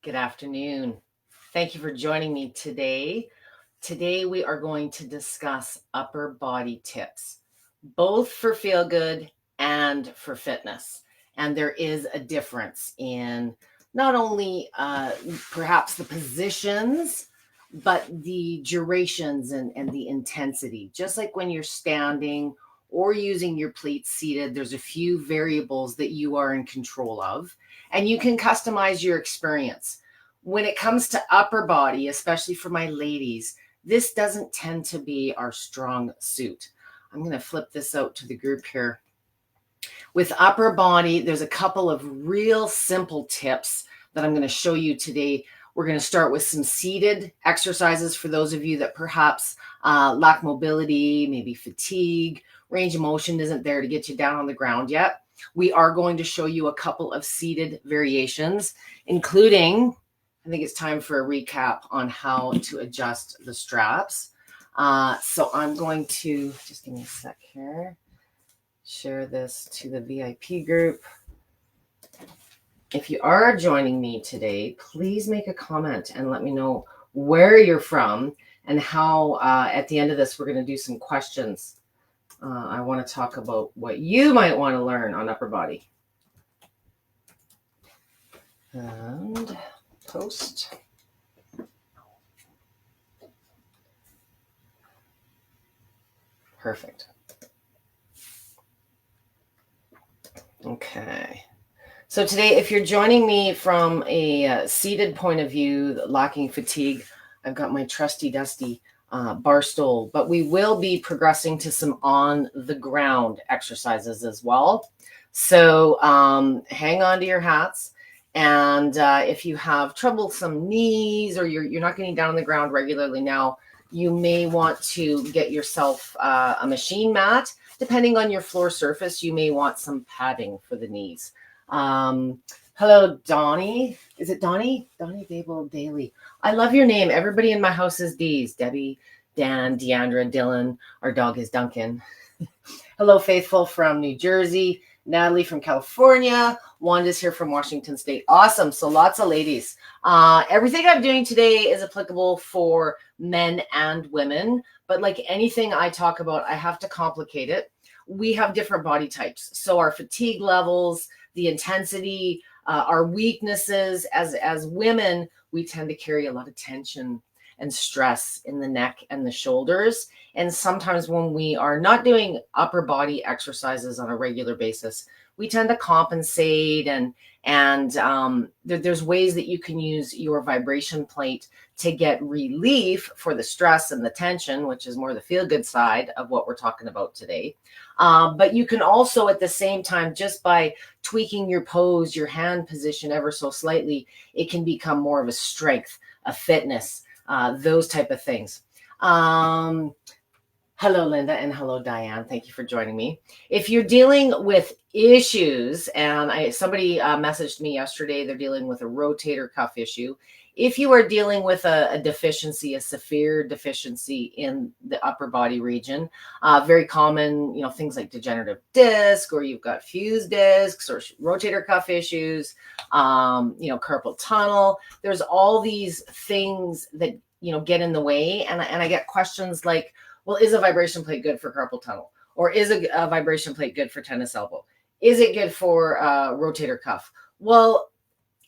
Good afternoon. Thank you for joining me today. Today we are going to discuss upper body tips, both for feel good and for fitness. And there is a difference in not only perhaps the positions, but the durations and the intensity. Just like when you're standing or using your plates seated, there's a few variables that you are in control of, and you can customize your experience. When it comes to upper body, especially for my ladies, this doesn't tend to be our strong suit. I'm going to flip this out to the group here. With upper body, there's a couple of real simple tips that I'm going to show you today. We're going to start with some seated exercises for those of you that perhaps lack mobility, maybe fatigue, range of motion isn't there to get you down on the ground yet. We are going to show you a couple of seated variations, including, I think it's time for a recap on how to adjust the straps. So I'm going to, just give me a sec here, share this to the VIP group. If you are joining me today, please make a comment and let me know where you're from and how at the end of this, we're going to do some questions. I want to talk about what you might want to learn on upper body. And post. Perfect. Okay. So today, if you're joining me from a seated point of view, lacking fatigue, I've got my trusty dusty bar stool, but we will be progressing to some on the ground exercises as well. So hang on to your hats. And if you have troublesome knees or you're not getting down on the ground regularly now, you may want to get yourself a machine mat. Depending on your floor surface, you may want some padding for the knees. Hello, Donnie. Is it Donnie? Donnie Babel Daly. I love your name. Everybody in my house is D's. Debbie, Dan, Deandra, Dylan. Our dog is Duncan. Hello, Faithful from New Jersey. Natalie from California. Wanda's here from Washington State. Awesome. So lots of ladies. Everything I'm doing today is applicable for men and women. But like anything I talk about, I have to complicate it. We have different body types. So our fatigue levels, the intensity, our weaknesses as women, we tend to carry a lot of tension and stress in the neck and the shoulders. And sometimes when we are not doing upper body exercises on a regular basis, we tend to compensate and there's ways that you can use your vibration plate to get relief for the stress and the tension, which is more the feel-good side of what we're talking about today. But you can also at the same time, just by tweaking your pose, your hand position ever so slightly, it can become more of a strength, a fitness, those type of things. Hello, Linda, and hello, Diane. Thank you for joining me. If you're dealing with issues, and somebody messaged me yesterday, they're dealing with a rotator cuff issue. If you are dealing with a deficiency, a severe deficiency in the upper body region, very common, things like degenerative disc, or you've got fused discs or rotator cuff issues, carpal tunnel. There's all these things that, get in the way. And I get questions like, well, is a vibration plate good for carpal tunnel? Or is a vibration plate good for tennis elbow? Is it good for rotator cuff? Well,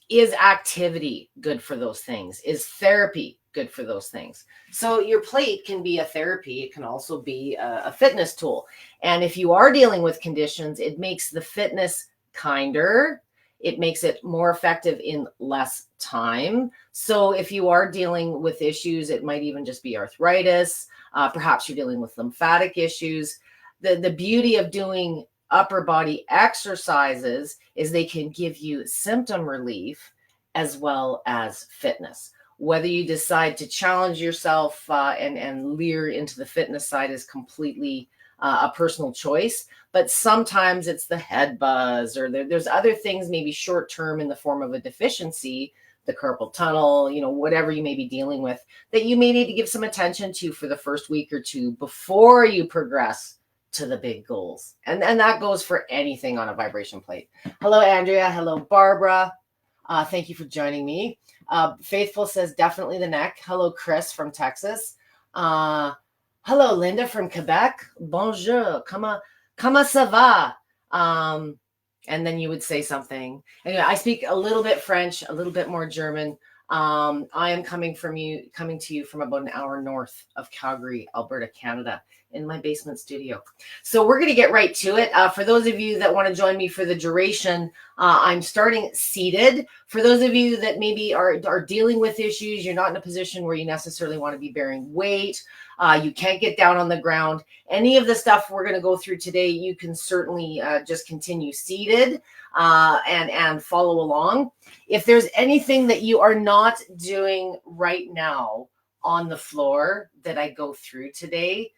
is activity good for those things? Is therapy good for those things? So your plate can be a therapy. It can also be a fitness tool. And if you are dealing with conditions, it makes the fitness kinder. It makes it more effective in less time. So if you are dealing with issues, it might even just be arthritis. Perhaps you're dealing with lymphatic issues. The beauty of doing upper body exercises is they can give you symptom relief as well as fitness. Whether you decide to challenge yourself and leer into the fitness side is completely a personal choice. But sometimes it's the head buzz, or there's other things, maybe short term in the form of a deficiency, the carpal tunnel, whatever you may be dealing with, that you may need to give some attention to for the first week or two before you progress to the big goals. And that goes for anything on a vibration plate. Hello, Andrea. Hello, Barbara. Thank you for joining me. Faithful says definitely the neck. Hello, Chris from Texas. Hello, Linda from Quebec. Bonjour. Comment ça va? And then you would say something. Anyway, I speak a little bit French, a little bit more German. I am coming to you from about an hour north of Calgary, Alberta, Canada, in my basement studio. So we're going to get right to it. For those of you that want to join me for the duration, I'm starting seated. For those of you that maybe are dealing with issues, you're not in a position where you necessarily want to be bearing weight. You can't get down on the ground. Any of the stuff we're going to go through today, you can certainly just continue seated and follow along. If there's anything that you are not doing right now on the floor that I go through today,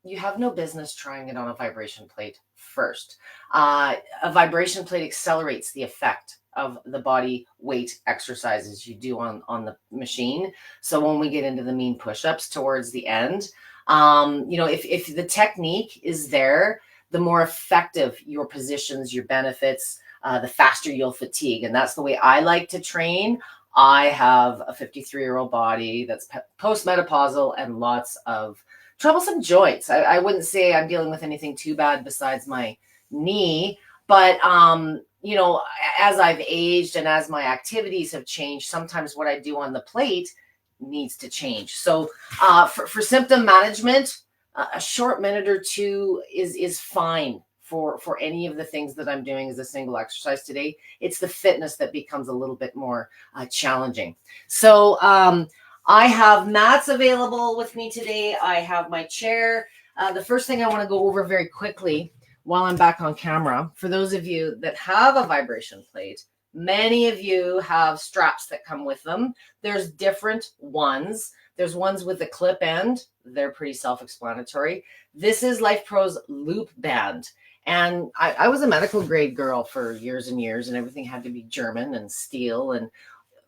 you have no business trying it on a vibration plate first. A vibration plate accelerates the effect of the body weight exercises you do on the machine. So when we get into the mean push-ups towards the end, if the technique is there, the more effective your positions, your benefits, the faster you'll fatigue. And that's the way I like to train. I have a 53-year-old body that's postmenopausal and lots of troublesome joints. I wouldn't say I'm dealing with anything too bad besides my knee, but as I've aged and as my activities have changed, sometimes what I do on the plate needs to change. So for symptom management, a short minute or two is fine for any of the things that I'm doing as a single exercise today. It's the fitness that becomes a little bit more challenging. So I have mats available with me today. I have my chair. The first thing I want to go over very quickly while I'm back on camera, for those of you that have a vibration plate, many of you have straps that come with them. There's different ones. There's ones with a clip end. They're pretty self-explanatory. This is Lifepro's loop band. And I was a medical grade girl for years and years, and everything had to be German and steel. And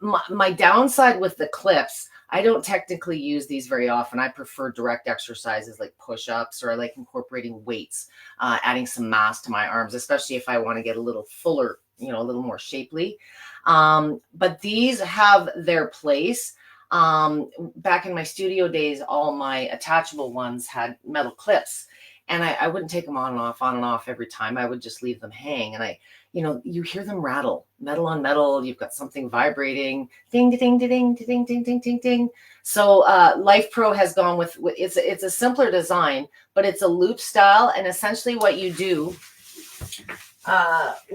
my downside with the clips, I don't technically use these very often. I prefer direct exercises like push-ups, or I like incorporating weights, adding some mass to my arms, especially if I want to get a little fuller, a little more shapely. But these have their place. Back in my studio days, all my attachable ones had metal clips. And I wouldn't take them on and off every time. I would just leave them hang. And you hear them rattle, metal on metal. You've got something vibrating, ding, ding, ding, ding, ding, ding, ding, ding, ding. So Lifepro has gone with it's a simpler design, but it's a loop style. And essentially what you do,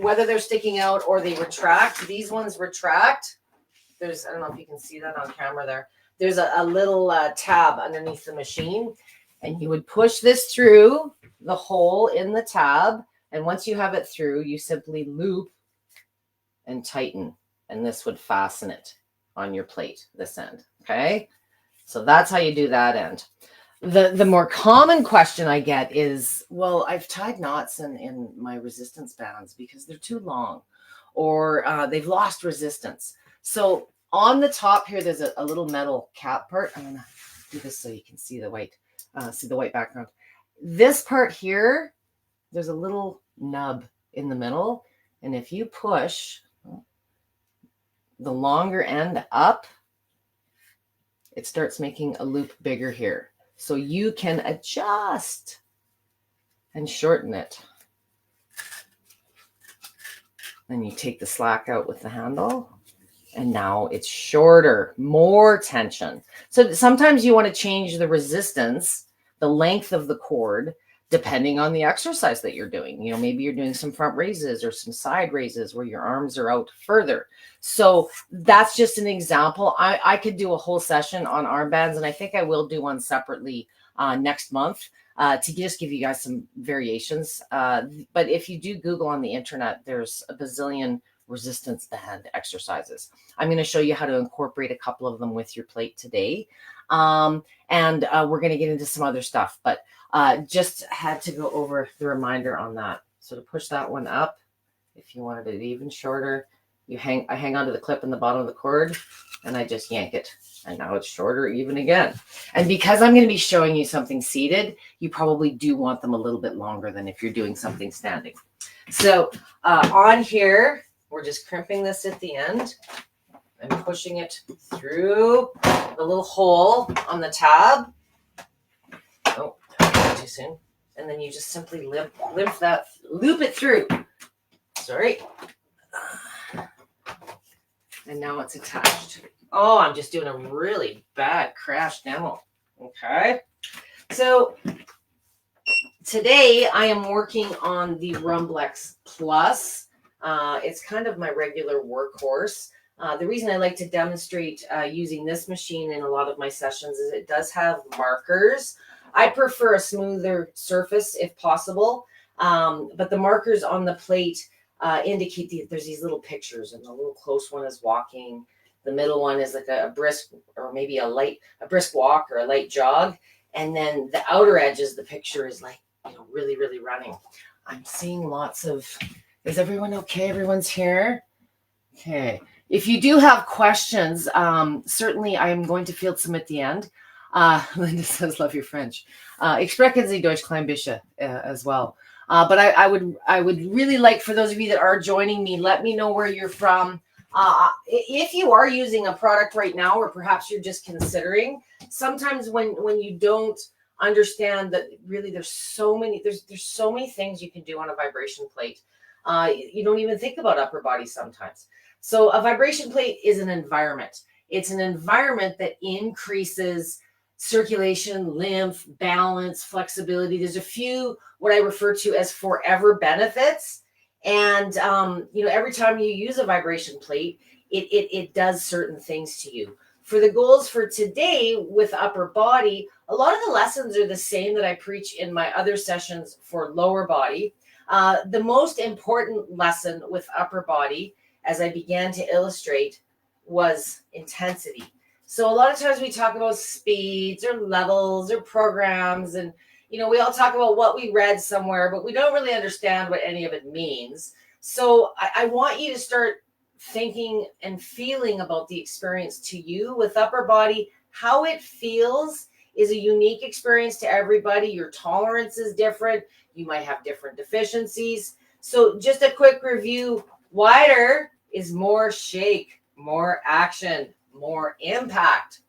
whether they're sticking out or they retract, these ones retract. I don't know if you can see that on camera there. There's a little tab underneath the machine. And you would push this through the hole in the tab. And once you have it through, you simply loop and tighten. And this would fasten it on your plate, this end. Okay. So that's how you do that end. The more common question I get is, well, I've tied knots in my resistance bands because they're too long, or they've lost resistance. So on the top here, there's a little metal cap part. I'm going to do this so you can see the white. See the white background. This part here, there's a little nub in the middle. And if you push the longer end up, it starts making a loop bigger here. So you can adjust and shorten it. Then you take the slack out with the handle. And now it's shorter, more tension. So sometimes you want to change the resistance, the length of the cord, depending on the exercise that you're doing. Maybe you're doing some front raises or some side raises where your arms are out further. So that's just an example. I could do a whole session on armbands, and I think I will do one separately next month to just give you guys some variations. But if you do Google on the internet, there's a bazillion resistance band exercises. I'm going to show you how to incorporate a couple of them with your plate today. And we're going to get into some other stuff, but just had to go over the reminder on that. So to push that one up, if you wanted it even shorter, I hang onto the clip in the bottom of the cord and I just yank it. And now it's shorter even again. And because I'm going to be showing you something seated, you probably do want them a little bit longer than if you're doing something standing. So on here, we're we're just crimping this at the end and pushing it through the little hole on the tab. Oh, too soon. And then you just simply loop it through. Sorry. And now it's attached. Oh, I'm just doing a really bad crash demo. Okay. So today I am working on the Rumblex Plus. It's kind of my regular workhorse. The reason I like to demonstrate using this machine in a lot of my sessions is it does have markers. I prefer a smoother surface if possible, but the markers on the plate indicate there's these little pictures, and the little close one is walking. The middle one is like a brisk, or maybe a brisk walk or a light jog. And then the outer edges, the picture is like, really, really running. I'm seeing lots of, is everyone okay? Everyone's here? Okay. If you do have questions, certainly I'm going to field some at the end. Linda says, love your French. Ich spreche Sie Deutsch klein bisschen as well. But I would really like, for those of you that are joining me, let me know where you're from. If you are using a product right now, or perhaps you're just considering, sometimes when you don't understand that really there's so many things you can do on a vibration plate. You don't even think about upper body sometimes. So a vibration plate is an environment. It's an environment that increases circulation, lymph, balance, flexibility. There's a few what I refer to as forever benefits. And, every time you use a vibration plate, it does certain things to you. For the goals for today with upper body, a lot of the lessons are the same that I preach in my other sessions for lower body. The most important lesson with upper body, as I began to illustrate, was intensity. So a lot of times we talk about speeds or levels or programs, and we all talk about what we read somewhere, but we don't really understand what any of it means. So I want you to start thinking and feeling about the experience to you with upper body. How it feels is a unique experience to everybody. Your tolerance is different. You might have different deficiencies. So just a quick review. Wider is more shake, more action, more impact.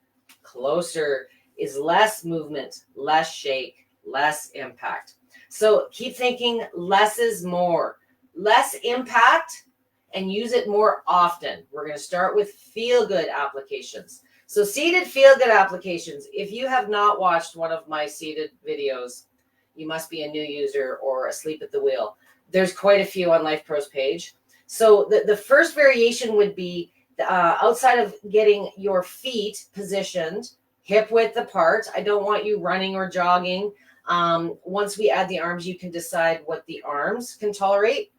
Closer is less movement, less shake, less impact. So keep thinking less is more. Less impact and use it more often. We're going to start with feel-good applications. So seated feel-good applications. If you have not watched one of my seated videos, you must be a new user or asleep at the wheel. There's quite a few on Lifepro's page. So the first variation would be outside of getting your feet positioned, hip width apart. I don't want you running or jogging. Once we add the arms, you can decide what the arms can tolerate.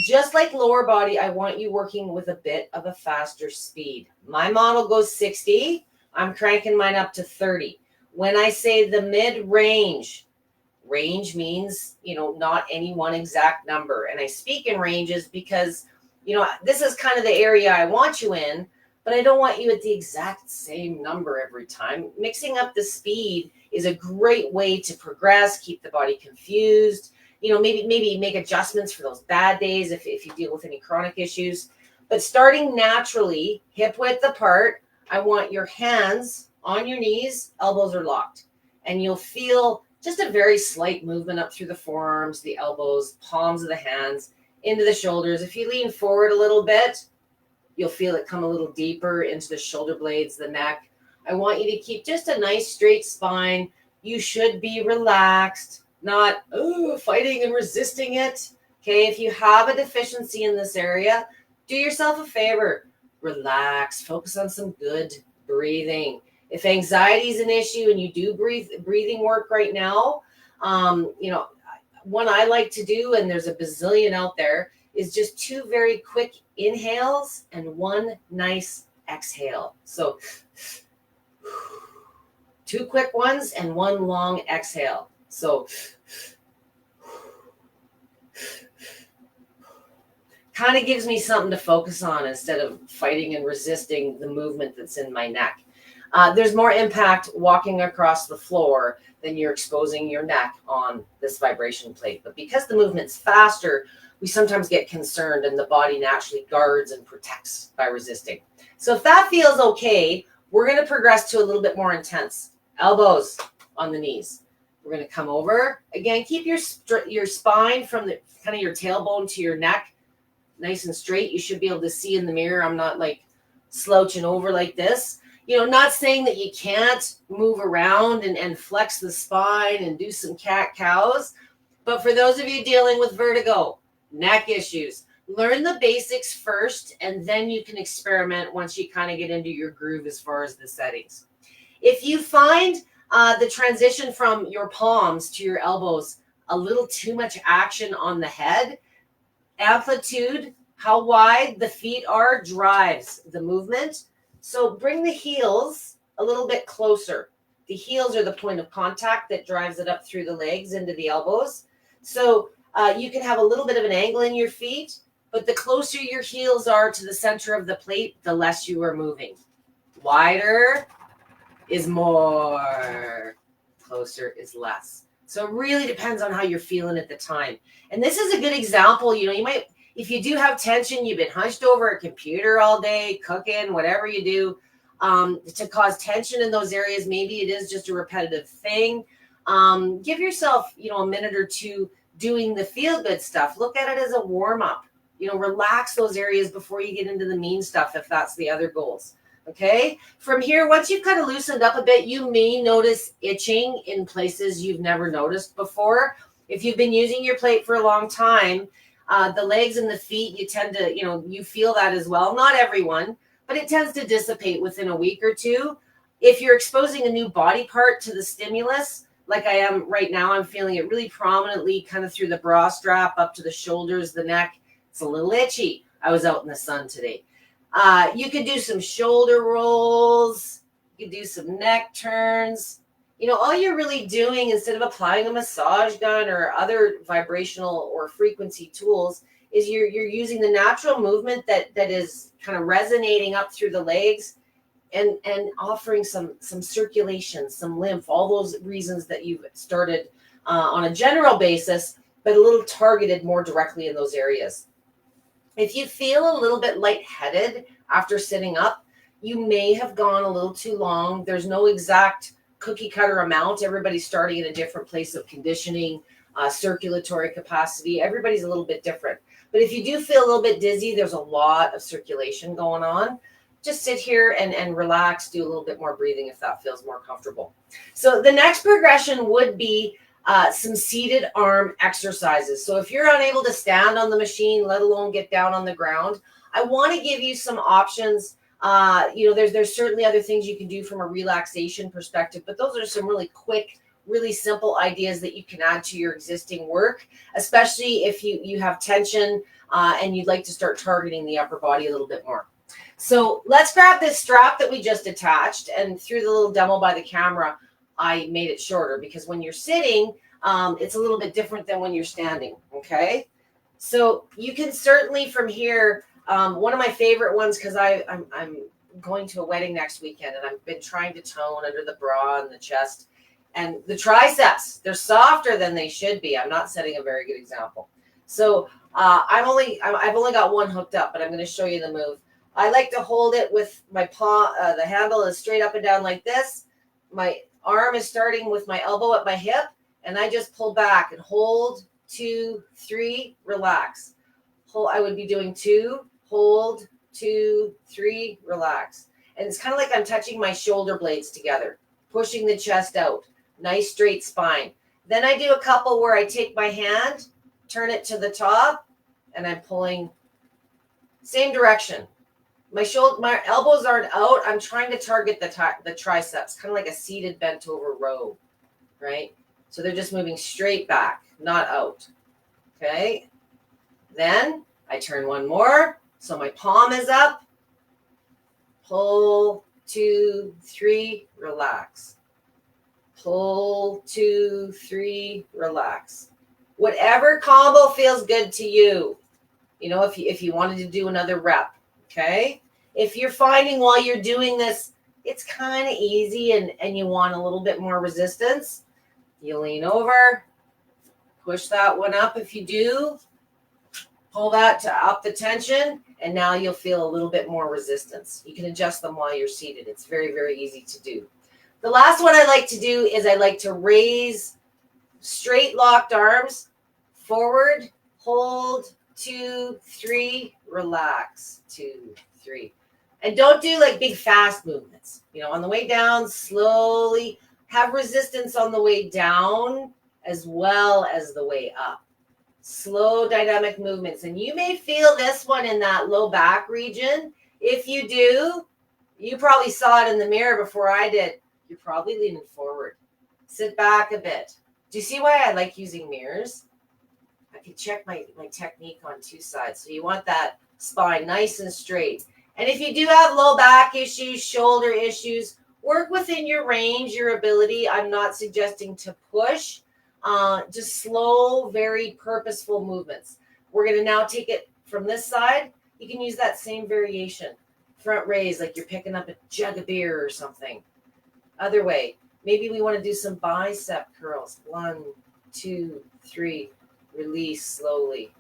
Just like lower body, I want you working with a bit of a faster speed. My model goes 60. I'm cranking mine up to 30. When I say the mid-range, range means, not any one exact number. And I speak in ranges because, this is kind of the area I want you in, but I don't want you at the exact same number every time. Mixing up the speed is a great way to progress, keep the body confused. Maybe make adjustments for those bad days if you deal with any chronic issues. But starting naturally, hip width apart, I want your hands on your knees, elbows are locked. And you'll feel just a very slight movement up through the forearms, the elbows, palms of the hands, into the shoulders. If you lean forward a little bit, you'll feel it come a little deeper into the shoulder blades, the neck. I want you to keep just a nice straight spine. You should be relaxed, not fighting and resisting it. Okay, if you have a deficiency in this area, do yourself a favor. Relax, focus on some good breathing. If anxiety is an issue and you do breathing work right now, one I like to do, and there's a bazillion out there, is just 2 very quick inhales and 1 nice exhale. So 2 quick ones and 1 long exhale. So kind of gives me something to focus on instead of fighting and resisting the movement that's in my neck. There's more impact walking across the floor than you're exposing your neck on this vibration plate. But because the movement's faster, we sometimes get concerned and the body naturally guards and protects by resisting. So if that feels okay, we're going to progress to a little bit more intense. Elbows on the knees. We're going to come over. Again, keep your spine from the kind of your tailbone to your neck nice and straight. You should be able to see in the mirror. I'm not like slouching over like this. You know, not saying that you can't move around and flex the spine and do some cat-cows. But for those of you dealing with vertigo, neck issues, learn the basics first, and then you can experiment once you kind of get into your groove as far as the settings. If you find the transition from your palms to your elbows a little too much action on the head, amplitude, how wide the feet are, drives the movement. So bring the heels a little bit closer. The heels are the point of contact that drives it up through the legs into the elbows. So you can have a little bit of an angle in your feet, but the closer your heels are to the center of the plate, the less you are moving. Wider is more, closer is less. So it really depends on how you're feeling at the time. And this is a good example. You know, you might, if you do have tension, you've been hunched over a computer all day, cooking, whatever you do, to cause tension in those areas. Maybe it is just a repetitive thing. Give yourself, you know, a minute or two doing the feel good stuff. Look at it as a warm up. You know, relax those areas before you get into the mean stuff, if that's the other goals. Okay. From here, once you've kind of loosened up a bit, you may notice itching in places you've never noticed before. If you've been using your plate for a long time, the legs and the feet, you tend to, you know, you feel that as well. Not everyone, but it tends to dissipate within a week or two. If you're exposing a new body part to the stimulus, like I am right now, I'm feeling it really prominently kind of through the bra strap up to the shoulders, the neck. It's a little itchy. I was out in the sun today. You could do some shoulder rolls. You could do some neck turns. You know, all you're really doing, instead of applying a massage gun or other vibrational or frequency tools, is you're using the natural movement that is kind of resonating up through the legs and offering some circulation, some lymph, all those reasons that you've started on a general basis, but a little targeted more directly in those areas. If you feel a little bit lightheaded after sitting up, you may have gone a little too long. There's no exact cookie cutter amount. Everybody's starting in a different place of conditioning, circulatory capacity. Everybody's a little bit different. But if you do feel a little bit dizzy, there's a lot of circulation going on. Just sit here and relax, do a little bit more breathing if that feels more comfortable. So the next progression would be some seated arm exercises. So if you're unable to stand on the machine, let alone get down on the ground, I want to give you some options. You know, there's certainly other things you can do from a relaxation perspective, but those are some really quick, really simple ideas that you can add to your existing work, especially if you have tension and you'd like to start targeting the upper body a little bit more. So let's grab this strap that we just attached, and through the little demo by the camera, I made it shorter because when you're sitting, it's a little bit different than when you're standing. Okay. So you can certainly from here, one of my favorite ones, because I'm going to a wedding next weekend and I've been trying to tone under the bra and the chest and the triceps. They're softer than they should be. I'm not setting a very good example. So I've only got one hooked up, but I'm going to show you the move. I like to hold it with my paw. The handle is straight up and down like this. My arm is starting with my elbow at my hip, and I just pull back and hold, 2, 3, relax. Hold. I would be doing 2, hold, 2, 3, relax. And it's kind of like I'm touching my shoulder blades together, pushing the chest out, nice straight spine. Then I do a couple where I take my hand, turn it to the top, and I'm pulling same direction. My elbows aren't out. I'm trying to target the triceps, kind of like a seated bent over row, right? So they're just moving straight back, not out. Okay. Then I turn one more. So my palm is up. Pull, 2, 3, relax. Pull, 2, 3, relax. Whatever combo feels good to you. You know, if you wanted to do another rep. Okay. If you're finding while you're doing this, it's kind of easy and you want a little bit more resistance, you lean over, push that one up if you do, Pull that to up the tension, and now you'll feel a little bit more resistance. You can adjust them while you're seated. It's very, very easy to do. The last one I like to do is I like to raise straight locked arms, forward, hold, 2, 3, relax, 2, 3. And don't do like big fast movements. You know, on the way down, slowly have resistance on the way down as well as the way up. Slow dynamic movements. And you may feel this one in that low back region. If you do, you probably saw it in the mirror before I did. You're probably leaning forward. Sit back a bit. Do you see why I like using mirrors? I can check my technique on two sides. So you want that spine nice and straight. And if you do have low back issues, shoulder issues, work within your range, your ability. I'm not suggesting to push. Just slow, very purposeful movements. We're going to now take it from this side. You can use that same variation. Front raise, like you're picking up a jug of beer or something. Other way. Maybe we want to do some bicep curls. 1, 2, 3. Release slowly.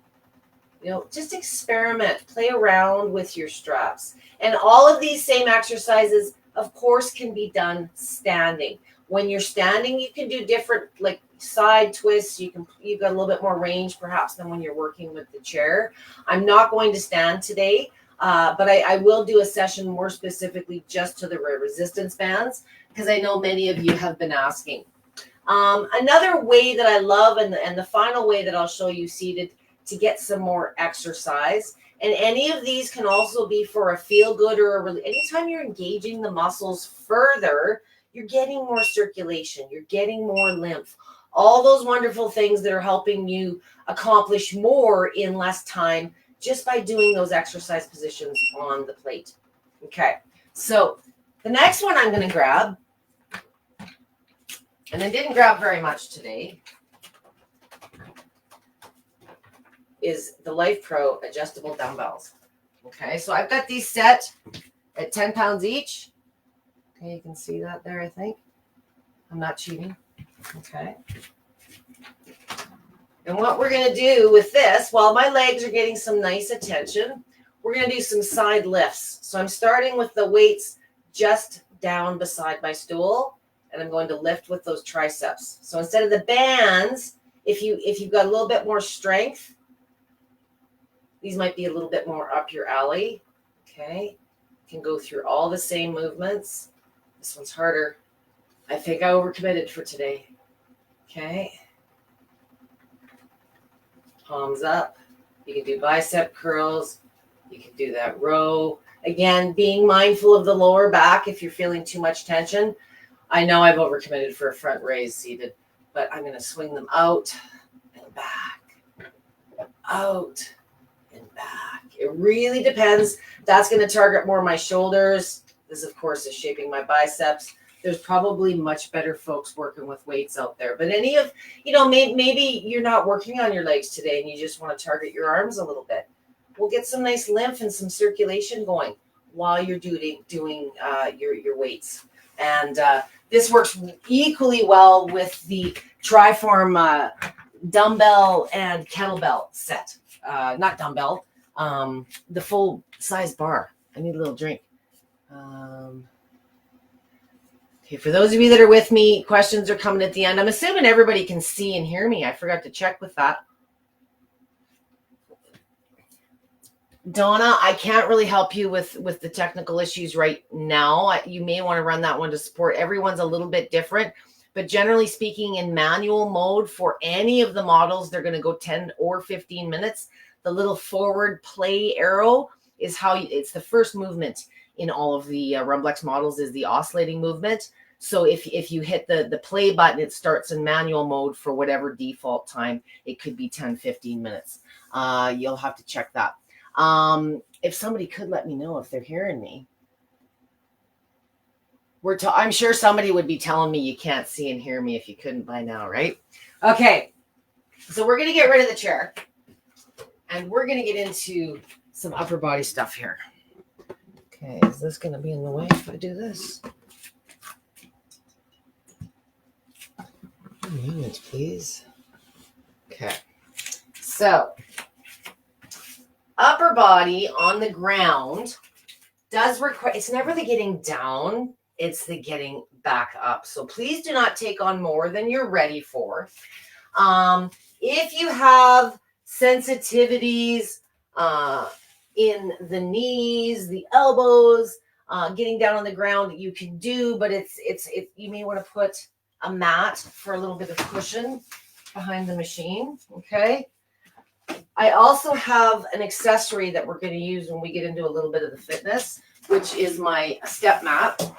You know, just experiment. Play around with your straps. And all of these same exercises, of course, can be done standing. When you're standing, you can do different, like side twists. You've got a little bit more range, perhaps, than when you're working with the chair. I'm not going to stand today, but I will do a session more specifically just to the resistance bands, because I know many of you have been asking. Another way that I love, and the final way that I'll show you seated to get some more exercise, and any of these can also be for a feel good or anytime you're engaging the muscles further, you're getting more circulation, you're getting more lymph, all those wonderful things that are helping you accomplish more in less time just by doing those exercise positions on the plate. Okay, so the next one I'm going to grab, and I didn't grab very much today, is the Lifepro adjustable dumbbells. Okay, so I've got these set at 10 pounds each. Okay, you can see that there, I think. I'm not cheating. Okay. And what we're going to do with this, while my legs are getting some nice attention, we're going to do some side lifts. So I'm starting with the weights just down beside my stool, and I'm going to lift with those triceps. So instead of the bands, if you've got a little bit more strength, these might be a little bit more up your alley. Okay. You can go through all the same movements. This one's harder. I think I overcommitted for today. Okay. Palms up. You can do bicep curls. You can do that row. Again, being mindful of the lower back if you're feeling too much tension. I know I've overcommitted for a front raise seated, but I'm going to swing them out and back. Out and back. It really depends. That's going to target more my shoulders. This, of course, is shaping my biceps. There's probably much better folks working with weights out there. But any of, maybe you're not working on your legs today and you just want to target your arms a little bit. We'll get some nice lymph and some circulation going while you're doing your weights. And this works equally well with the Triform dumbbell and kettlebell set. Not dumbbell, the full size bar. I need a little drink. Okay, for those of you that are with me, questions are coming at the end. I'm assuming everybody can see and hear me. I forgot to check with that. Donna, I can't really help you with the technical issues right now. You may want to run that one to support. Everyone's a little bit different, but generally speaking, in manual mode for any of the models, they're going to go 10 or 15 minutes. The little forward play arrow is it's the first movement in all of the Rumblex models is the oscillating movement. So if you hit the play button, it starts in manual mode for whatever default time. It could be 10, 15 minutes. You'll have to check that. If somebody could let me know if they're hearing me. I'm sure somebody would be telling me you can't see and hear me if you couldn't by now, right? Okay, so we're going to get rid of the chair. And we're going to get into some upper body stuff here. Okay, is this going to be in the way if I do this? 2 minutes, please. Okay, so upper body on the ground does require, it's never the getting down, it's the getting back up. So please do not take on more than you're ready for. If you have sensitivities in the knees, the elbows, getting down on the ground, you can do, but you may want to put a mat for a little bit of cushion behind the machine. Okay. I also have an accessory that we're going to use when we get into a little bit of the fitness, which is my step mat.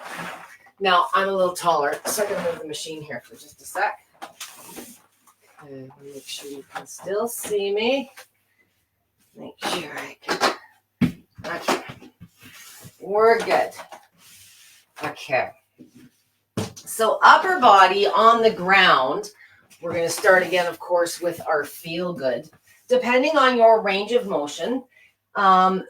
Now I'm a little taller, so I'm going to move the machine here for just a sec. Okay, make sure you can still see me. Make sure I can. Okay. We're good. Okay. So upper body on the ground, we're going to start again, of course, with our feel good. Depending on your range of motion, I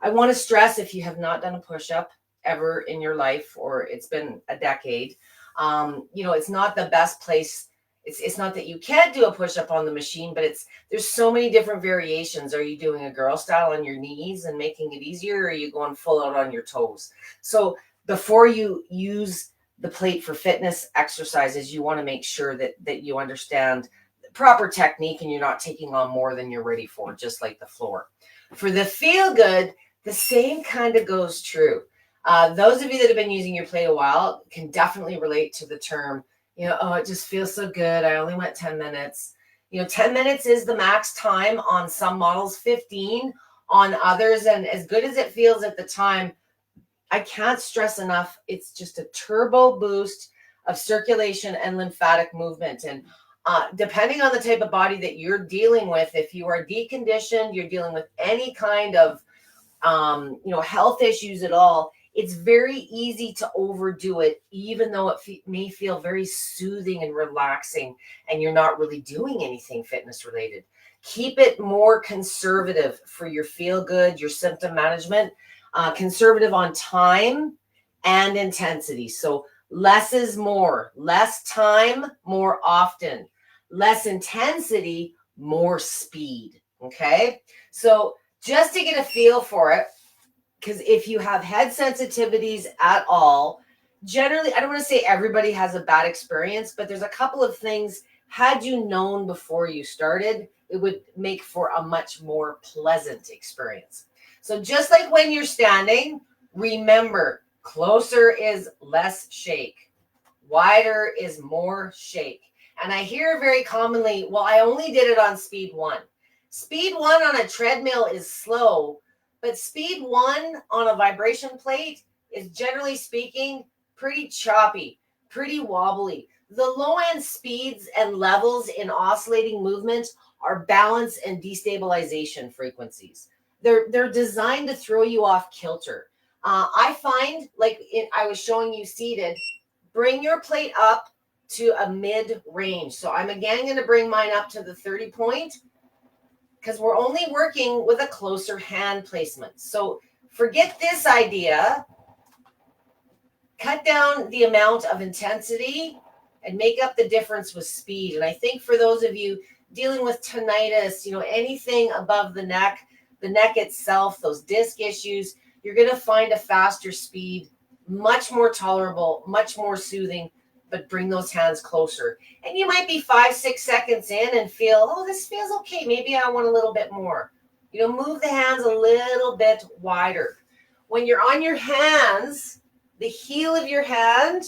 want to stress, if you have not done a push-up ever in your life, or it's been a decade, it's not the best place. It's not that you can't do a push-up on the machine, but there's so many different variations. Are you doing a girl style on your knees and making it easier, or are you going full out on your toes? So before you use the plate for fitness exercises, you want to make sure that you understand proper technique and you're not taking on more than you're ready for, just like the floor. For the feel good, the same kind of goes true. Those of you that have been using your plate a while can definitely relate to the term, oh, it just feels so good. I only went 10 minutes. 10 minutes is the max time on some models, 15 on others. And as good as it feels at the time, I can't stress enough, it's just a turbo boost of circulation and lymphatic movement. And depending on the type of body that you're dealing with, if you are deconditioned, you're dealing with any kind of, health issues at all, it's very easy to overdo it, even though it may feel very soothing and relaxing, and you're not really doing anything fitness related. Keep it more conservative for your feel good, your symptom management, conservative on time and intensity. So less is more, less time, more often, less intensity, more speed. Okay. So just to get a feel for it, because if you have head sensitivities at all, generally, I don't want to say everybody has a bad experience, but there's a couple of things, had you known before you started, it would make for a much more pleasant experience. So just like when you're standing, remember, closer is less shake. Wider is more shake. And I hear very commonly, well, I only did it on speed 1. Speed 1 on a treadmill is slow, but speed 1 on a vibration plate is, generally speaking, pretty choppy, pretty wobbly. The low-end speeds and levels in oscillating movement are balance and destabilization frequencies. They're designed to throw you off kilter. I find, I was showing you seated, bring your plate up to a mid-range. So I'm again going to bring mine up to the 30 point, because we're only working with a closer hand placement. So forget this idea. Cut down the amount of intensity and make up the difference with speed. And I think for those of you dealing with tinnitus, anything above the neck itself, those disc issues, you're going to find a faster speed, much more tolerable, much more soothing, but bring those hands closer. And you might be 5-6 seconds in and feel, oh, this feels okay. Maybe I want a little bit more. Move the hands a little bit wider. When you're on your hands, the heel of your hand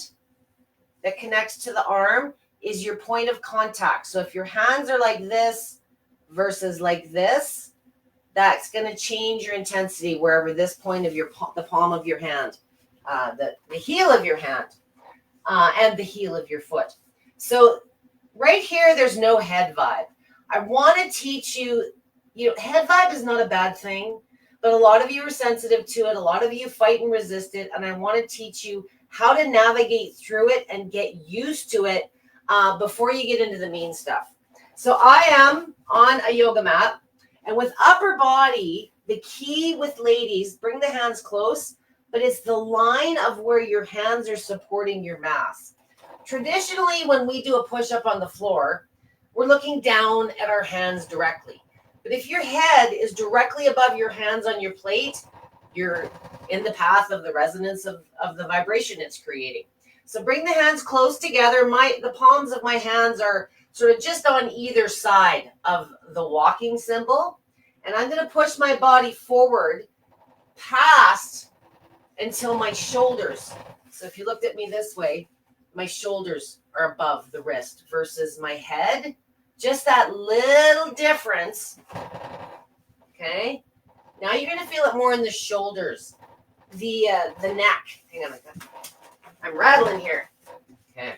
that connects to the arm is your point of contact. So if your hands are like this versus like this, that's going to change your intensity wherever this point of the palm of your hand, the heel of your hand, and the heel of your foot. So right here, there's no head vibe. I want to teach you, head vibe is not a bad thing, but a lot of you are sensitive to it. A lot of you fight and resist it. And I want to teach you how to navigate through it and get used to it before you get into the mean stuff. So I am on a yoga mat, and with upper body, the key with ladies, bring the hands close, but it's the line of where your hands are supporting your mass. Traditionally, when we do a push-up on the floor, we're looking down at our hands directly. But if your head is directly above your hands on your plate, you're in the path of the resonance of the vibration it's creating. So bring the hands close together. The palms of my hands are sort of just on either side of the walking symbol. And I'm going to push my body forward past until my shoulders. So if you looked at me this way, my shoulders are above the wrist versus my head. Just that little difference. Okay. Now you're going to feel it more in the shoulders, the neck. Hang on a second. I'm rattling here. Okay.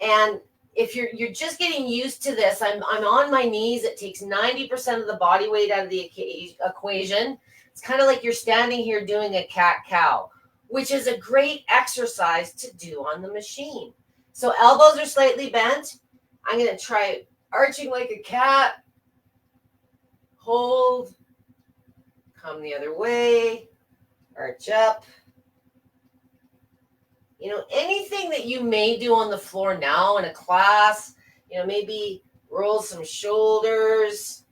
And if you're just getting used to this, I'm on my knees. It takes 90% of the body weight out of the equation. It's kind of like you're standing here doing a cat-cow, which is a great exercise to do on the machine. So elbows are slightly bent. I'm going to try arching like a cat. Hold. Come the other way. Arch up. You know, anything that you may do on the floor now in a class, you know, maybe roll some shoulders,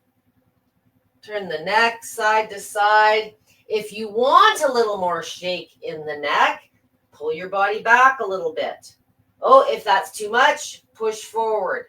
turn the neck side to side. If you want a little more shake in the neck, pull your body back a little bit. Oh, if that's too much, push forward.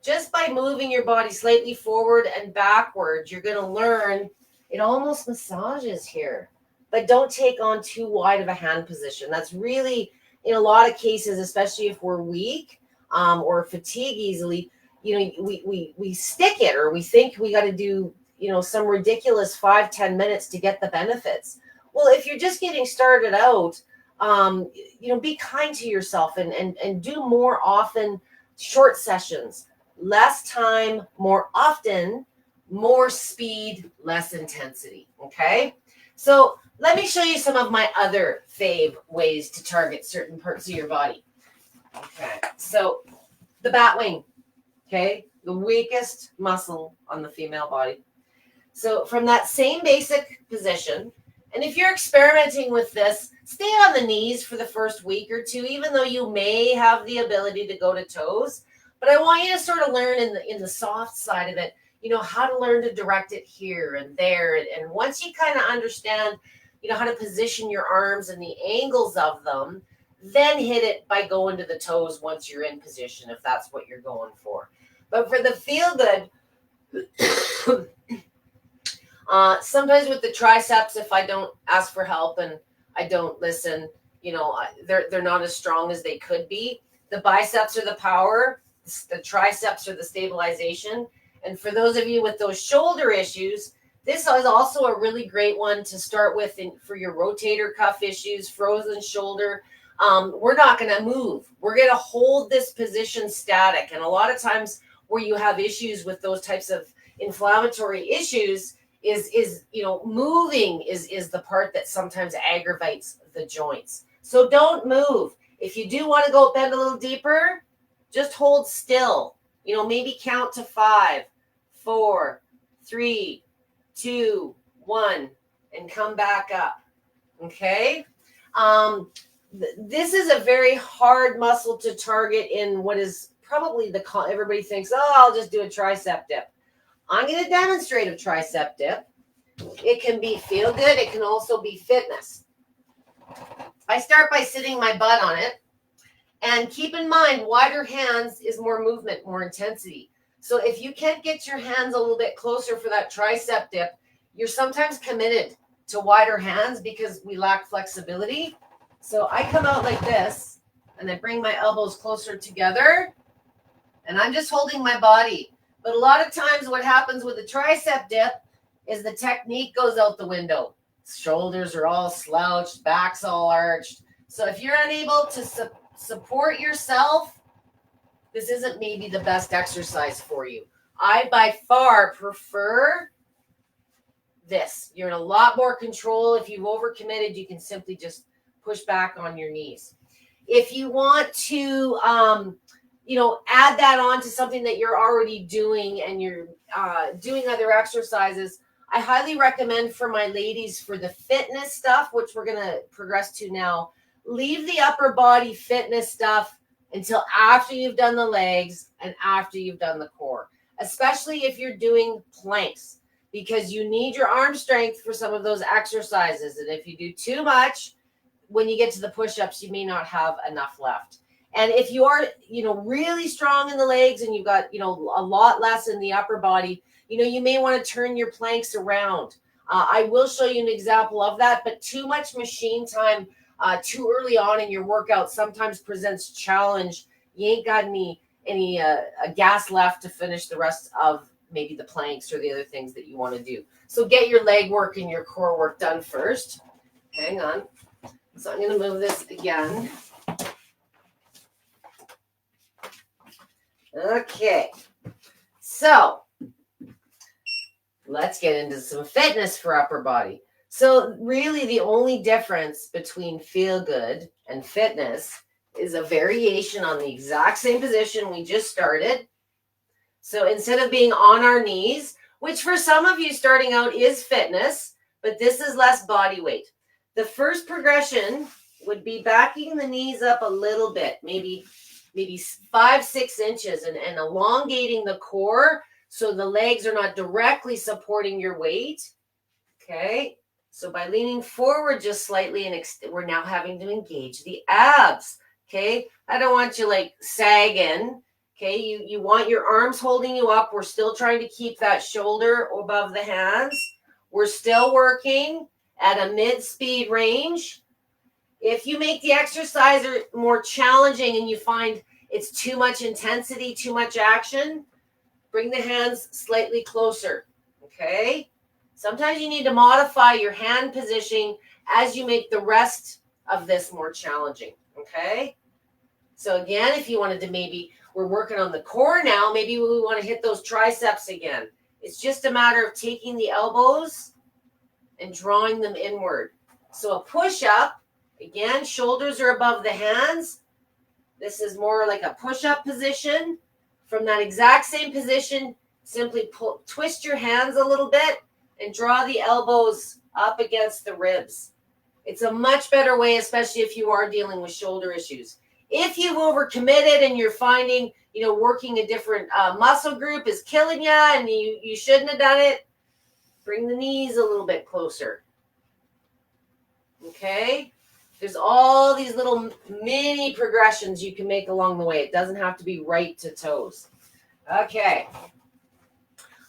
Just by moving your body slightly forward and backward, you're going to learn it almost massages here. But don't take on too wide of a hand position. That's really, in a lot of cases, especially if we're weak or fatigue easily, you know, we stick it, or we think we got to do, you know, some ridiculous 5-10 minutes to get the benefits. Well, if you're just getting started out, you know, be kind to yourself and do more often, short sessions, less time, more often, more speed, less intensity. Okay. So let me show you some of my other fave ways to target certain parts of your body. Okay. So the bat wing, okay, the weakest muscle on the female body. So from that same basic position, and if you're experimenting with this, stay on the knees for the first week or two, even though you may have the ability to go to toes. But I want you to sort of learn in the soft side of it, you know, how to learn to direct it here and there. And once you kind of understand, you know, how to position your arms and the angles of them, then hit it by going to the toes once you're in position, if that's what you're going for. But for the feel good, sometimes with the triceps, if I don't ask for help and I don't listen, you know, they're not as strong as they could be. The biceps are the power, the triceps are the stabilization. And for those of you with those shoulder issues, this is also a really great one to start with for your rotator cuff issues, frozen shoulder. We're not going to move. We're going to hold this position static. And a lot of times where you have issues with those types of inflammatory issues is you know, moving is the part that sometimes aggravates the joints. So don't move. If you do want to go bend a little deeper, just hold still. You know, maybe count to 5, 4, 3, 2, 1, and come back up. Okay. This is a very hard muscle to target in what is probably everybody thinks, oh, I'll just do a tricep dip. I'm going to demonstrate a tricep dip. It can be feel good. It can also be fitness. I start by sitting my butt on it. And keep in mind, wider hands is more movement, more intensity. So if you can't get your hands a little bit closer for that tricep dip, you're sometimes committed to wider hands because we lack flexibility. So I come out like this, and I bring my elbows closer together, and I'm just holding my body. But a lot of times what happens with a tricep dip is the technique goes out the window. Shoulders are all slouched, back's all arched. So if you're unable to support yourself, this isn't maybe the best exercise for you. I by far prefer this. You're in a lot more control. If you've overcommitted, you can simply just push back on your knees. If you want to, you know, add that on to something that you're already doing and you're doing other exercises, I highly recommend for my ladies for the fitness stuff, which we're going to progress to now, leave the upper body fitness stuff until after you've done the legs and after you've done the core. especially if you're doing planks, because you need your arm strength for some of those exercises. And if you do too much, when you get to the push-ups, you may not have enough left. And if you are, really strong in the legs and you've got, a lot less in the upper body, you may want to turn your planks around. I will show you an example of that, but too much machine time too early on in your workout sometimes presents challenge. You ain't got any gas left to finish the rest of maybe the planks or the other things that you want to do. So get your leg work and your core work done first. Hang on. So I'm going to move this again. Okay. So let's get into some fitness for upper body. So really the only difference between feel good and fitness is a variation on the exact same position we just started. So instead of being on our knees, which for some of you starting out is fitness, but this is less body weight. The first progression would be backing the knees up a little bit, maybe 5-6 inches, and elongating the core so the legs are not directly supporting your weight. Okay, so by leaning forward just slightly, and we're now having to engage the abs. Okay, I don't want you like sagging. Okay, you want your arms holding you up. We're still trying to keep that shoulder above the hands. We're still working at a mid-speed range. If you make the exercise more challenging and you find it's too much intensity, too much action, bring the hands slightly closer, okay? Sometimes you need to modify your hand positioning as you make the rest of this more challenging, okay? So again, if you wanted to we're working on the core now, maybe we want to hit those triceps again. It's just a matter of taking the elbows and drawing them inward. So a push-up, again, shoulders are above the hands. This is more like a push-up position. From that exact same position, simply twist your hands a little bit and draw the elbows up against the ribs. It's a much better way, especially if you are dealing with shoulder issues. If you've overcommitted and you're finding, working a different muscle group is killing you and you shouldn't have done it, bring the knees a little bit closer. Okay? There's all these little mini progressions you can make along the way. It doesn't have to be right to toes. Okay.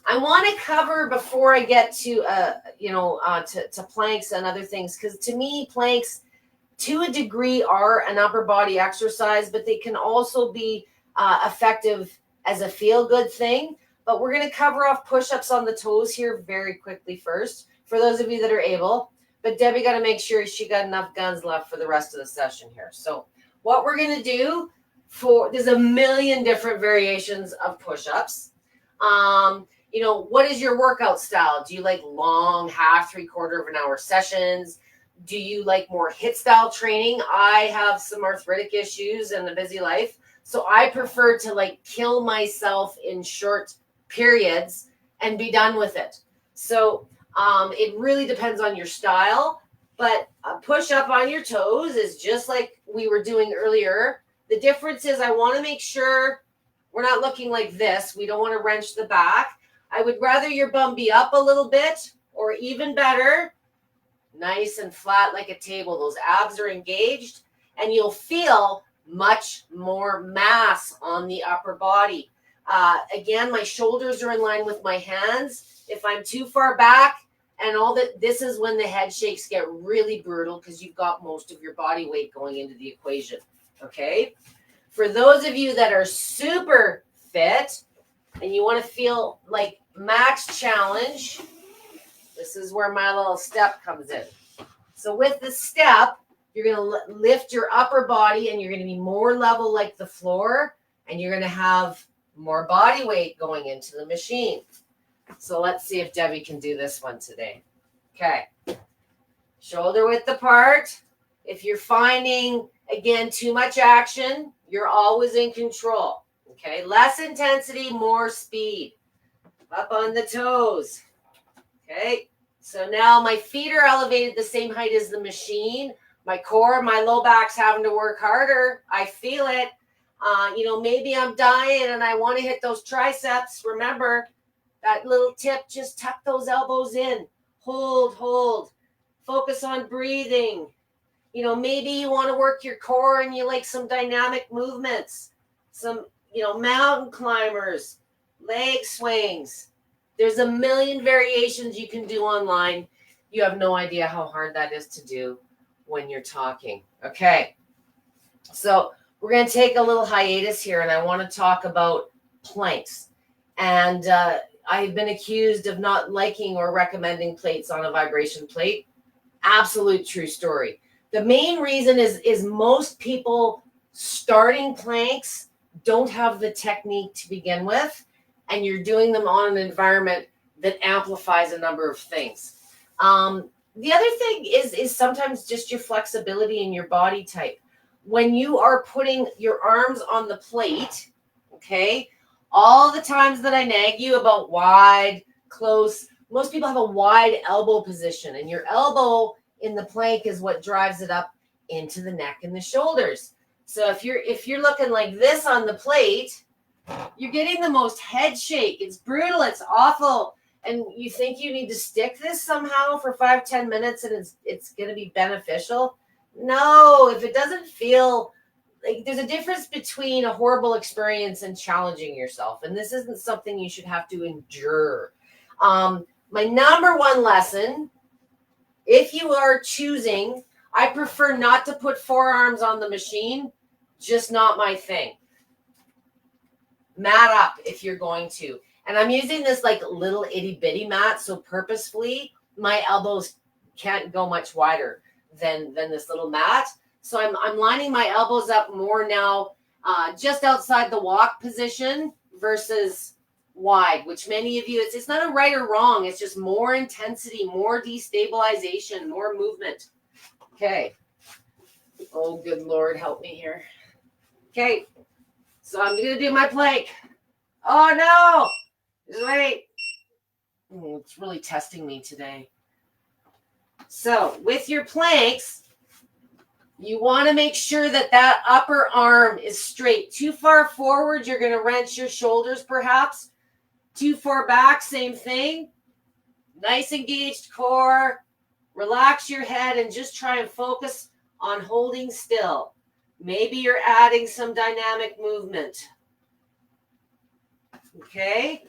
I want to cover before I get to to planks and other things, because to me planks to a degree are an upper body exercise, but they can also be effective as a feel good thing. But we're going to cover off push-ups on the toes here very quickly first for those of you that are able. But Debbie got to make sure she got enough guns left for the rest of the session here. So what we're going to do there's a million different variations of push-ups. What is your workout style? Do you like long, half, 3/4 of an hour sessions? Do you like more HIIT style training? I have some arthritic issues and a busy life. So I prefer to kill myself in short periods and be done with it. So it really depends on your style, but a push up on your toes is just like we were doing earlier. The difference is I want to make sure we're not looking like this. We don't want to wrench the back. I would rather your bum be up a little bit, or even better, nice and flat like a table. Those abs are engaged and you'll feel much more mass on the upper body. Again, my shoulders are in line with my hands. If I'm too far back and all that, this is when the head shakes get really brutal because you've got most of your body weight going into the equation. Okay. For those of you that are super fit and you want to feel like max challenge, this is where my little step comes in. So with the step, you're going to lift your upper body and you're going to be more level like the floor, and you're going to have more body weight going into the machine. So let's see if Debbie can do this one today. Okay. Shoulder width apart. If you're finding, again, too much action, you're always in control. Okay. Less intensity, more speed. Up on the toes. Okay. So now my feet are elevated the same height as the machine. My core, my low back's having to work harder. I feel it. Maybe I'm dying and I want to hit those triceps. Remember that little tip, just tuck those elbows in. Hold. Focus on breathing. Maybe you want to work your core and you like some dynamic movements, some, mountain climbers, leg swings. There's a million variations you can do online. You have no idea how hard that is to do when you're talking. Okay. So we're going to take a little hiatus here, and I want to talk about planks. And I've been accused of not liking or recommending plates on a vibration plate. Absolute true story. The main reason is most people starting planks don't have the technique to begin with, and you're doing them on an environment that amplifies a number of things. The other thing is sometimes just your flexibility and your body type. When you are putting your arms on the plate, okay, all the times that I nag you about wide, close, most people have a wide elbow position, and your elbow in the plank is what drives it up into the neck and the shoulders. So if you're looking like this on the plate, you're getting the most head shake. It's brutal. It's awful. And you think you need to stick this somehow for 5-10 minutes and it's going to be beneficial. No, if it doesn't feel like, there's a difference between a horrible experience and challenging yourself. And this isn't something you should have to endure. My number one lesson, if you are choosing, I prefer not to put forearms on the machine, just not my thing. Mat up if you're going to. And I'm using this like little itty bitty mat, so purposefully my elbows can't go much wider than this little mat. So I'm lining my elbows up more now, just outside the walk position versus wide, which many of you, it's not a right or wrong. It's just more intensity, more destabilization, more movement. Okay. Oh, good Lord, help me here. Okay. So I'm going to do my plank. Oh, no. Just wait. Oh, it's really testing me today. So with your planks, you want to make sure that upper arm is straight. Too far forward, you're going to wrench your shoulders perhaps. Too far back, same thing. Nice engaged core. Relax your head and just try and focus on holding still. Maybe you're adding some dynamic movement. Okay?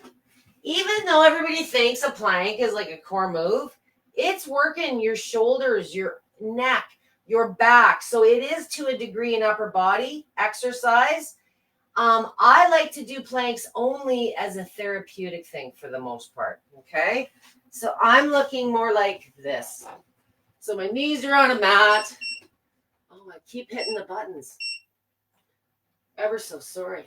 Even though everybody thinks a plank is like a core move, it's working your shoulders, your neck, your back. So it is to a degree an upper body exercise. I like to do planks only as a therapeutic thing for the most part. Okay? So I'm looking more like this. So my knees are on a mat. Oh, I keep hitting the buttons. Ever so sorry.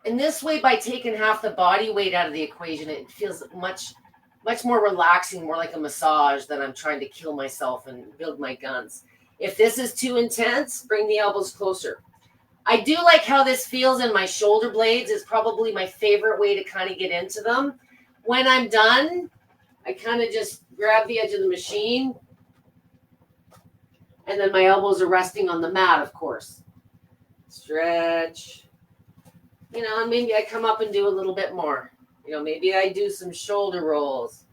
And this way, by taking half the body weight out of the equation, it feels much more relaxing, more like a massage than I'm trying to kill myself and build my guns. If this is too intense, bring the elbows closer. I do like how this feels in my shoulder blades. It's probably my favorite way to kind of get into them. When I'm done, I kind of just grab the edge of the machine, and then my elbows are resting on the mat, of course. Stretch. And maybe I come up and do a little bit more. Maybe I do some shoulder rolls.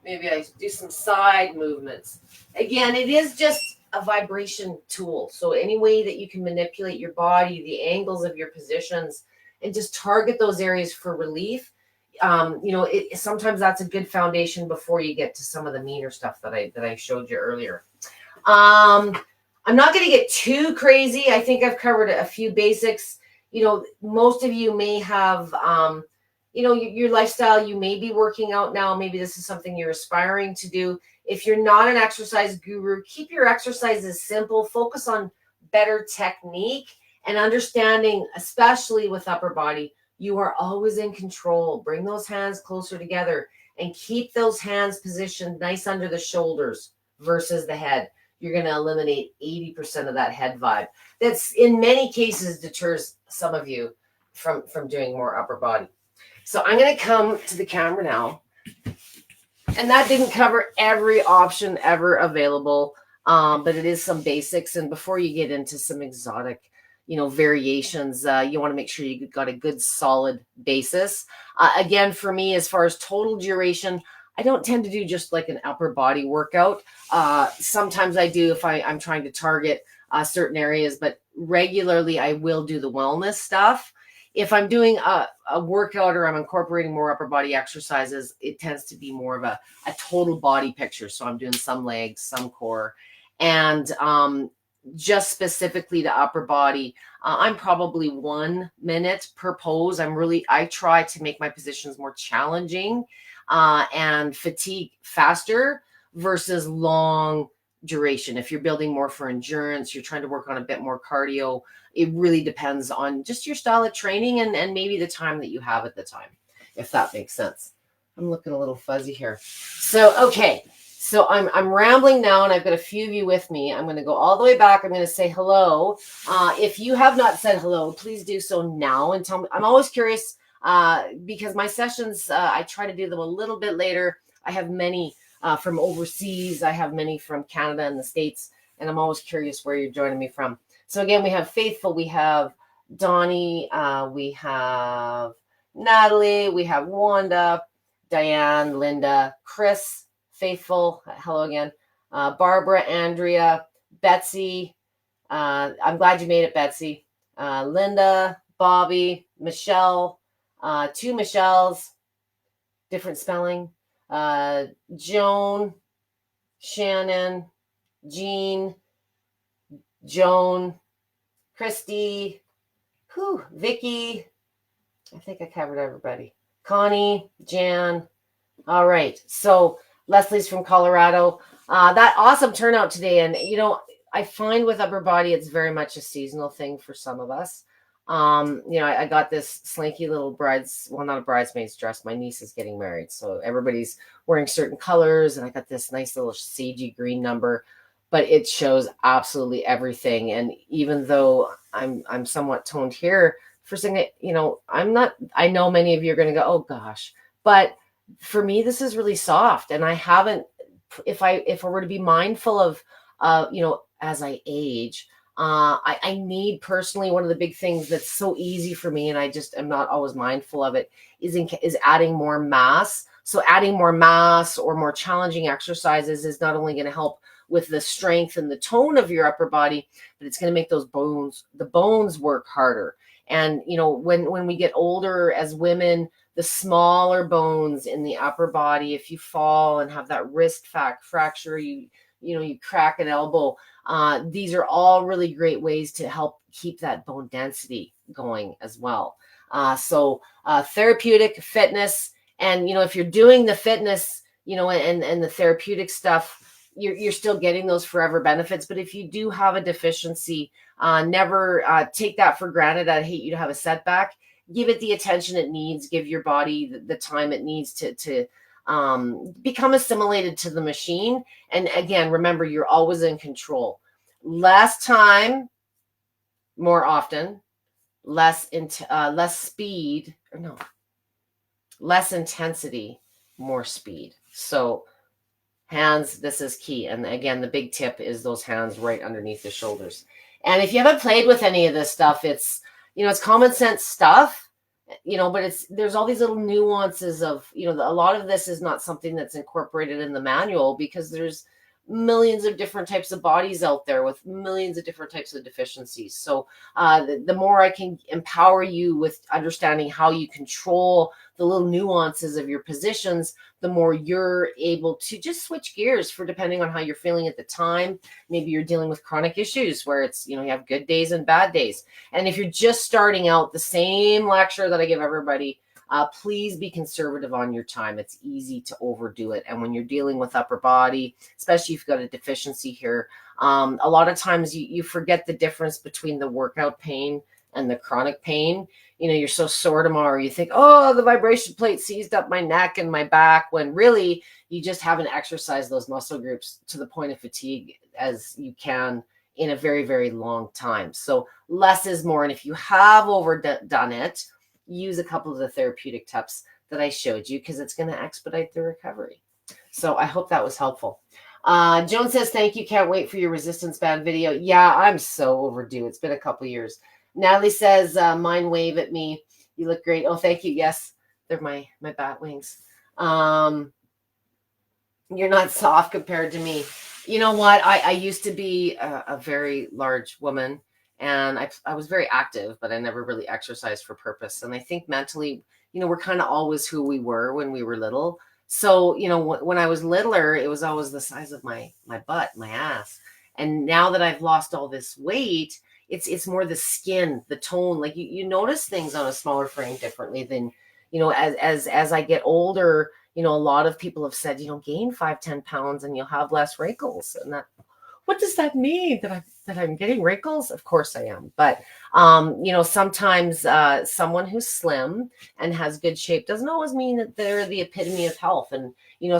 Maybe I do some side movements. Again, it is just a vibration tool. So any way that you can manipulate your body, the angles of your positions, and just target those areas for relief. Sometimes that's a good foundation before you get to some of the meaner stuff that I showed you earlier. I'm not going to get too crazy. I think I've covered a few basics. Most of you may have, your lifestyle, you may be working out now. Maybe this is something you're aspiring to do. If you're not an exercise guru, keep your exercises simple. Focus on better technique and understanding, especially with upper body. You are always in control. Bring those hands closer together and keep those hands positioned nice under the shoulders versus the head. You're going to eliminate 80% of that head vibe. That's in many cases deters some of you from doing more upper body. So I'm going to come to the camera now. And that didn't cover every option ever available. but it is some basics. And before you get into some exotic, variations, you want to make sure you got a good solid basis. Again, for me, as far as total duration, I don't tend to do just like an upper body workout. Sometimes I do if I'm trying to target certain areas, but regularly I will do the wellness stuff. If I'm doing a workout or I'm incorporating more upper body exercises, it tends to be more of a total body picture. So I'm doing some legs, some core, and just specifically to upper body, I'm probably 1 minute per pose. I try to make my positions more challenging and fatigue faster versus long duration. If you're building more for endurance, you're trying to work on a bit more cardio, it really depends on just your style of training and maybe the time that you have at the time, if that makes sense. I'm looking a little fuzzy here. So, okay. So I'm rambling now, and I've got a few of you with me. I'm going to go all the way back. I'm going to say hello. If you have not said hello, please do so now and tell me. I'm always curious because my sessions, I try to do them a little bit later. I have many from overseas. I have many from Canada and the States, and I'm always curious where you're joining me from. So again, we have Faithful, we have Donnie, we have Natalie, we have Wanda, Diane, Linda, Chris, Faithful, hello again, Barbara, Andrea, Betsy, I'm glad you made it, Betsy, Linda, Bobby, Michelle, 2 Michelles, different spelling, Joan, Shannon, Jean, Joan, Christy, Vicky, I think I covered everybody, Connie, Jan. All right, so Leslie's from Colorado. That awesome turnout today. And, I find with upper body, it's very much a seasonal thing for some of us. I got this slinky little not a bridesmaid's dress. My niece is getting married. So everybody's wearing certain colors. And I got this nice little sagey green number, but it shows absolutely everything. And even though I'm somewhat toned here for saying, I know many of you are going to go, oh gosh, but for me, this is really soft. And I haven't, if I were to be mindful of, as I age, I need personally, one of the big things that's so easy for me, and I just am not always mindful of it, is adding more mass. So adding more mass or more challenging exercises is not only going to help with the strength and the tone of your upper body, but it's going to make the bones work harder. And, when we get older as women, the smaller bones in the upper body, if you fall and have that wrist fracture, you crack an elbow, these are all really great ways to help keep that bone density going as well. So therapeutic fitness, and if you're doing the fitness, and the therapeutic stuff, you're still getting those forever benefits. But if you do have a deficiency, never take that for granted. I'd hate you to have a setback. Give it the attention it needs. Give your body the time it needs to become assimilated to the machine. And again, remember, you're always in control. Less time, more often. Less speed, less intensity, more speed. So hands, this is key. And again, the big tip is those hands right underneath the shoulders. And if you haven't played with any of this stuff, it's common sense stuff, but there's all these little nuances of, a lot of this is not something that's incorporated in the manual because there's millions of different types of bodies out there with millions of different types of deficiencies. So the more I can empower you with understanding how you control the little nuances of your positions, the more you're able to just switch gears for depending on how you're feeling at the time. Maybe you're dealing with chronic issues where it's, you have good days and bad days. And if you're just starting out, the same lecture that I give everybody, please be conservative on your time. It's easy to overdo it. And when you're dealing with upper body, especially if you've got a deficiency here, a lot of times you forget the difference between the workout pain and the chronic pain. You're so sore tomorrow, you think, oh, the vibration plate seized up my neck and my back, when really you just haven't exercised those muscle groups to the point of fatigue as you can in a very, very long time. So less is more. And if you have overdone it, use a couple of the therapeutic tips that I showed you, because it's going to expedite the recovery. So I hope that was helpful. Joan says, thank you. Can't wait for your resistance band video. Yeah, I'm so overdue. It's been a couple years. Natalie says, mine wave at me. You look great. Oh, thank you. Yes, they're my bat wings. You're not soft compared to me. You know what? I used to be a very large woman, and I was very active, but I never really exercised for purpose. And I think mentally, we're kind of always who we were when we were little. So, when I was littler, it was always the size of my butt, my ass. And now that I've lost all this weight, it's more the skin, the tone. Like you notice things on a smaller frame differently than, as I get older. A lot of people have said, gain 5-10 pounds and you'll have less wrinkles. And what does that mean, that I'm getting wrinkles? Of course I am. But, sometimes someone who's slim and has good shape doesn't always mean that they're the epitome of health. And,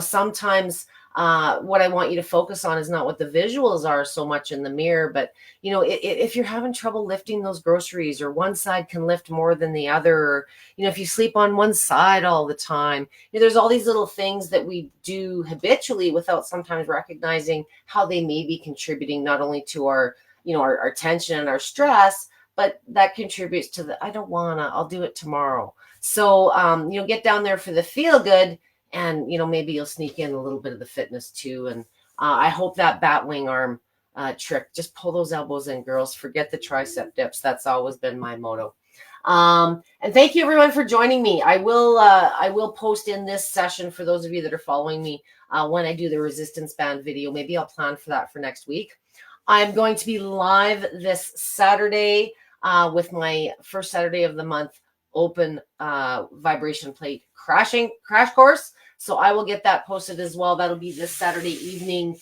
sometimes what I want you to focus on is not what the visuals are so much in the mirror, but, if you're having trouble lifting those groceries, or one side can lift more than the other, or, if you sleep on one side all the time, there's all these little things that we do habitually without sometimes recognizing how they may be contributing not only to our tension and our stress, but that contributes to the, I don't wanna, I'll do it tomorrow. So, get down there for the feel good, and, maybe you'll sneak in a little bit of the fitness too. And I hope that bat wing arm trick, just pull those elbows in, girls. Forget the tricep dips. That's always been my motto. And thank you everyone for joining me. I will post in this session for those of you that are following me when I do the resistance band video. Maybe I'll plan for that for next week. I'm going to be live this Saturday with my first Saturday of the month open vibration plate crash course. So I will get that posted as well. That'll be this Saturday evening.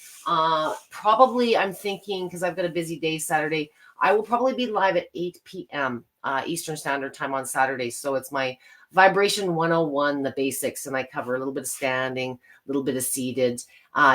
Probably, I'm thinking, because I've got a busy day Saturday, I will probably be live at 8 p.m. Eastern Standard Time on Saturday. So it's my Vibration 101, the basics, and I cover a little bit of standing, a little bit of seated.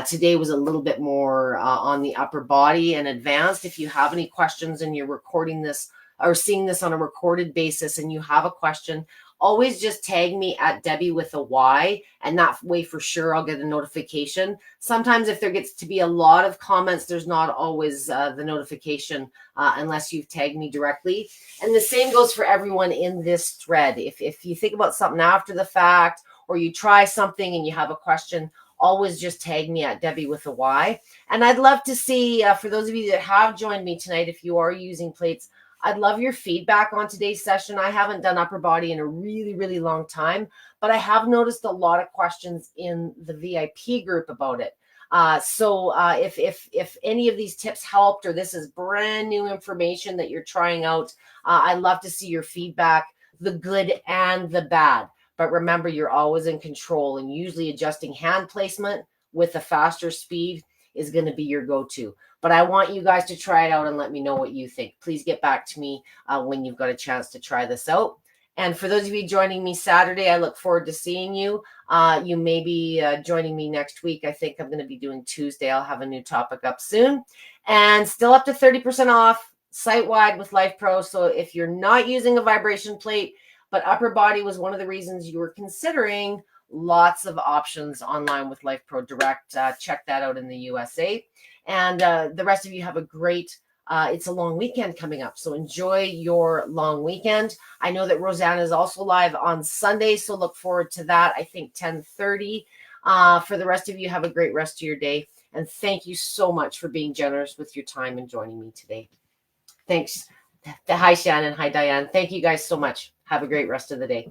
Today was a little bit more on the upper body and advanced. If you have any questions and you're recording this or seeing this on a recorded basis and you have a question, always just tag me at Debby with a Y, and that way for sure I'll get a notification. Sometimes if there gets to be a lot of comments, there's not always the notification unless you've tagged me directly. And the same goes for everyone in this thread. If you think about something after the fact, or you try something and you have a question, always just tag me at Debby with a Y. And I'd love to see, for those of you that have joined me tonight, if you are using plates, I'd love your feedback on today's session. I haven't done upper body in a really, really long time, but I have noticed a lot of questions in the VIP group about it. So if any of these tips helped, or this is brand new information that you're trying out, I'd love to see your feedback, the good and the bad. But remember, you're always in control, and usually adjusting hand placement with a faster speed is going to be your go-to. But I want you guys to try it out and let me know what you think. Please get back to me when you've got a chance to try this out. And for those of you joining me Saturday, I look forward to seeing you. You may be joining me next week. I think I'm going to be doing Tuesday. I'll have a new topic up soon. And still up to 30% off site-wide with Lifepro. So if you're not using a vibration plate, but upper body was one of the reasons you were considering, lots of options online with Lifepro Direct. Check that out in the USA. And the rest of you have a great, it's a long weekend coming up. So enjoy your long weekend. I know that Rosanna is also live on Sunday, so look forward to that. I think 10:30. For the rest of you, have a great rest of your day. And thank you so much for being generous with your time and joining me today. Thanks. Hi, Shannon. Hi, Diane. Thank you guys so much. Have a great rest of the day.